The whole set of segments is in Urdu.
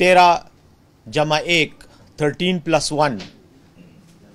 13+1 13+1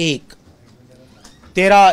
1 13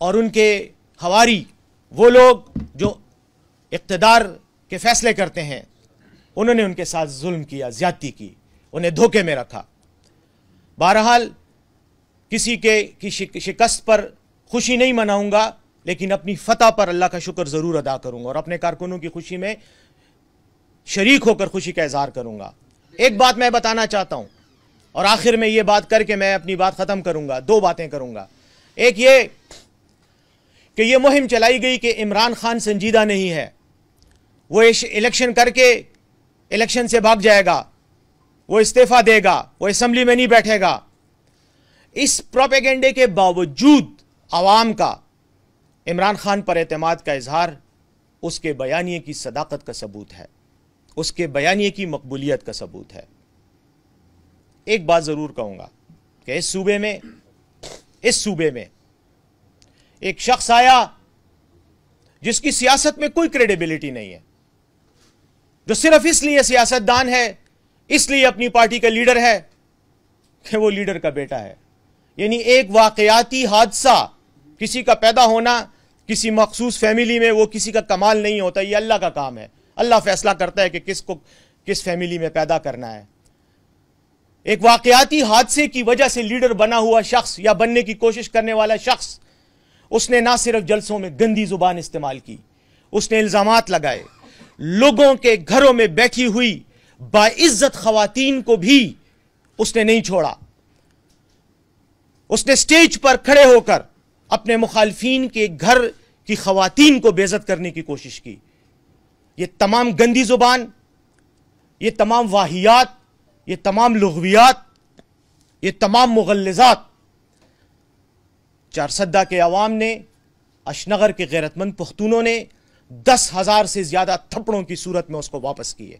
اور ان کے حواری وہ لوگ جو اقتدار کے فیصلے کرتے ہیں انہوں نے ان کے ساتھ ظلم کیا، زیادتی کی، انہیں دھوکے میں رکھا۔ بہرحال کسی کی شکست پر خوشی نہیں مناؤں گا، لیکن اپنی فتح پر اللہ کا شکر ضرور ادا کروں گا اور اپنے کارکنوں کی خوشی میں شریک ہو کر خوشی کا اظہار کروں گا۔ ایک بات میں بتانا چاہتا ہوں اور آخر میں یہ بات کر کے میں اپنی بات ختم کروں گا، دو باتیں کروں گا۔ ایک یہ کہ یہ مہم چلائی گئی کہ عمران خان سنجیدہ نہیں ہے، وہ الیکشن کر کے الیکشن سے بھاگ جائے گا، وہ استعفیٰ دے گا، وہ اسمبلی میں نہیں بیٹھے گا۔ اس پروپیگنڈے کے باوجود عوام کا عمران خان پر اعتماد کا اظہار اس کے بیانیے کی صداقت کا ثبوت ہے، اس کے بیانیے کی مقبولیت کا ثبوت ہے۔ ایک بات ضرور کہوں گا کہ اس صوبے میں ایک شخص آیا جس کی سیاست میں کوئی کریڈیبلٹی نہیں ہے، جو صرف اس لیے سیاستدان ہے، اس لیے اپنی پارٹی کا لیڈر ہے کہ وہ لیڈر کا بیٹا ہے۔ یعنی ایک واقعاتی حادثہ، کسی کا پیدا ہونا کسی مخصوص فیملی میں، وہ کسی کا کمال نہیں ہوتا، یہ اللہ کا کام ہے۔ اللہ فیصلہ کرتا ہے کہ کس کو کس فیملی میں پیدا کرنا ہے۔ ایک واقعاتی حادثے کی وجہ سے لیڈر بنا ہوا شخص یا بننے کی کوشش کرنے والا شخص، اس نے نہ صرف جلسوں میں گندی زبان استعمال کی، اس نے الزامات لگائے، لوگوں کے گھروں میں بیٹھی ہوئی باعزت خواتین کو بھی اس نے نہیں چھوڑا۔ اس نے سٹیج پر کھڑے ہو کر اپنے مخالفین کے گھر کی خواتین کو بے عزت کرنے کی کوشش کی۔ یہ تمام گندی زبان، یہ تمام واہیات، یہ تمام لغویات، یہ تمام مغلظات چارسدہ کے عوام نے، اشنغر کے غیرت مند پختونوں نے 10,000 سے زیادہ تھپڑوں کی صورت میں اس کو واپس کیے۔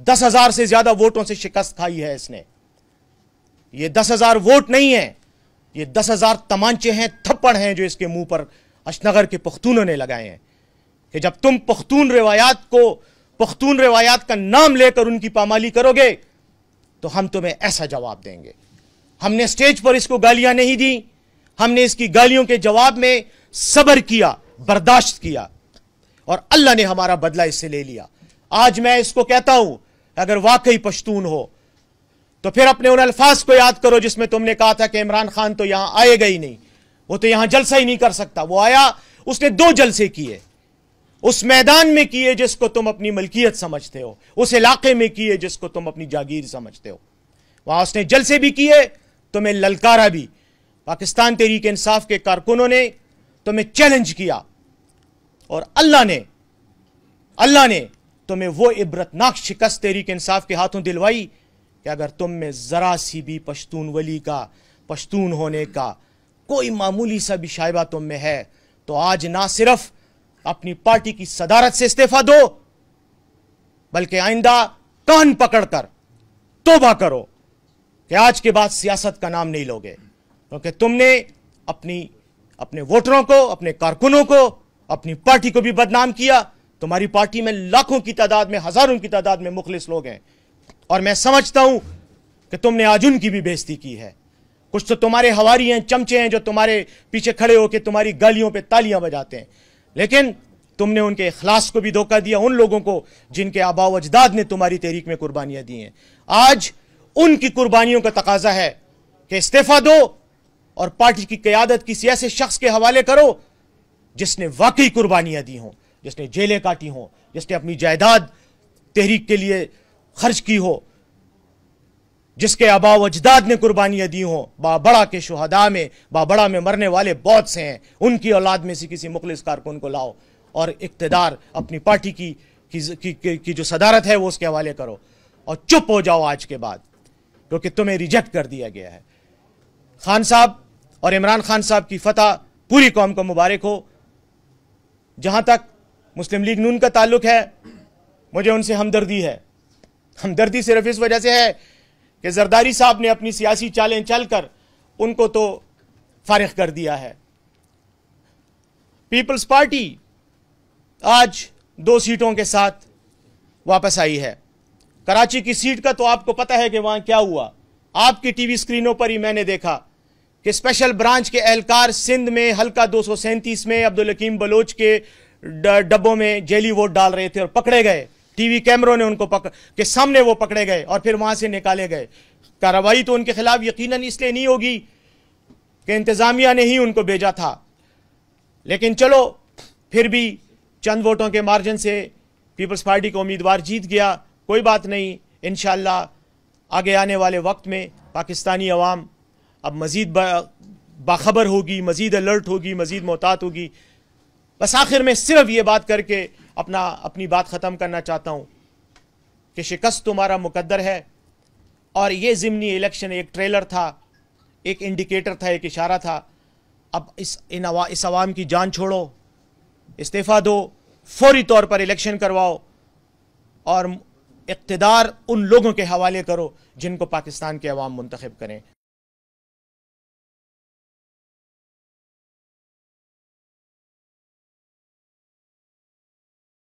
10,000 سے زیادہ ووٹوں سے شکست کھائی ہے اس نے۔ یہ 10,000 ووٹ نہیں ہیں، یہ 10,000 تمانچے ہیں، تھپڑ ہیں جو اس کے منہ پر اشنغر کے پختونوں نے لگائے ہیں کہ جب تم پختون روایات کا نام لے کر ان کی پامالی کرو گے تو ہم تمہیں ایسا جواب دیں گے۔ ہم نے سٹیج پر اس کو گالیاں نہیں دی، ہم نے اس کی گالیوں کے جواب میں صبر کیا، برداشت کیا، اور اللہ نے ہمارا بدلہ اس سے لے لیا۔ آج میں اس کو کہتا ہوں، اگر واقعی پشتون ہو تو پھر اپنے ان الفاظ کو یاد کرو جس میں تم نے کہا تھا کہ عمران خان تو یہاں آئے گا ہی نہیں، وہ تو یہاں جلسہ ہی نہیں کر سکتا۔ وہ آیا، اس نے 2 جلسے کیے، اس میدان میں کیے جس کو تم اپنی ملکیت سمجھتے ہو، اس علاقے میں کیے جس کو تم اپنی جاگیر سمجھتے ہو۔ وہاں اس نے جلسے بھی کیے، تمہیں للکارا بھی۔ پاکستان تحریک انصاف کے کارکنوں نے تمہیں چیلنج کیا، اور اللہ نے تمہیں وہ عبرتناک شکست تحریک انصاف کے ہاتھوں دلوائی کہ اگر تم میں ذرا سی بھی پشتون ولی کا، پشتون ہونے کا کوئی معمولی سا بھی شائبہ تم میں ہے تو آج نہ صرف اپنی پارٹی کی صدارت سے استعفیٰ دو، بلکہ آئندہ کان پکڑ کر توبہ کرو کہ آج کے بعد سیاست کا نام نہیں لوگے، کیونکہ تم نے اپنے ووٹروں کو، اپنے کارکنوں کو، اپنی پارٹی کو بھی بدنام کیا۔ تمہاری پارٹی میں لاکھوں کی تعداد میں، ہزاروں کی تعداد میں مخلص لوگ ہیں، اور میں سمجھتا ہوں کہ تم نے آج ان کی بھی بے عزتی کی ہے۔ کچھ تو تمہارے حواری ہیں، چمچے ہیں جو تمہارے پیچھے کھڑے ہو کے تمہاری گالیوں پہ تالیاں بجاتے ہیں، لیکن تم نے ان کے اخلاص کو بھی دھوکہ دیا، ان لوگوں کو جن کے آباء و اجداد نے تمہاری تحریک میں قربانیاں دی ہیں۔ آج ان کی قربانیوں کا تقاضا ہے کہ استعفیٰ دو اور پارٹی کی قیادت کسی ایسے شخص کے حوالے کرو جس نے واقعی قربانیاں دی ہوں، جس نے جیلیں کاٹی ہوں، جس نے اپنی جائیداد تحریک کے لیے خرچ کی ہو، جس کے آباء و اجداد نے قربانیاں دی ہوں۔ بابڑا کے شہداء میں، بابڑا میں مرنے والے بہت سے ہیں، ان کی اولاد میں سے کسی مخلص کارکن کو لاؤ اور اقتدار اپنی پارٹی کی جو صدارت ہے وہ اس کے حوالے کرو، اور چپ ہو جاؤ آج کے بعد، کیونکہ تمہیں ریجیکٹ کر دیا گیا ہے۔ خان صاحب اور عمران خان صاحب کی فتح پوری قوم کو مبارک ہو۔ جہاں تک مسلم لیگ نون کا تعلق ہے، مجھے ان سے ہمدردی ہے۔ ہمدردی صرف اس وجہ سے ہے کہ زرداری صاحب نے اپنی سیاسی چالیں چل کر ان کو تو فارغ کر دیا ہے۔ پیپلز پارٹی آج 2 سیٹوں کے ساتھ واپس آئی ہے۔ کراچی کی سیٹ کا تو آپ کو پتہ ہے کہ وہاں کیا ہوا، آپ کی ٹی وی سکرینوں پر ہی میں نے دیکھا کہ اسپیشل برانچ کے اہلکار سندھ میں حلقہ 237 میں عبدالحکیم بلوچ کے ڈبوں میں جیلی ووٹ ڈال رہے تھے اور پکڑے گئے. ٹی وی کیمروں نے ان کو کے سامنے وہ پکڑے گئے اور پھر وہاں سے نکالے گئے. کارروائی تو ان کے خلاف یقیناً اس لیے نہیں ہوگی کہ انتظامیہ نے ہی ان کو بھیجا تھا، لیکن چلو پھر بھی چند ووٹوں کے مارجن سے پیپلز پارٹی کا امیدوار جیت گیا. کوئی بات نہیں، انشاءاللہ آگے آنے والے وقت میں پاکستانی عوام اب مزید باخبر ہوگی، مزید الرٹ ہوگی، مزید محتاط ہوگی. بس آخر میں صرف یہ بات کر کے اپنی بات ختم کرنا چاہتا ہوں کہ شکست تمہارا مقدر ہے، اور یہ ضمنی الیکشن ایک ٹریلر تھا، ایک انڈیکیٹر تھا، ایک اشارہ تھا. اب اس عوام کی جان چھوڑو، استعفیٰ دو، فوری طور پر الیکشن کرواؤ اور اقتدار ان لوگوں کے حوالے کرو جن کو پاکستان کے عوام منتخب کریں.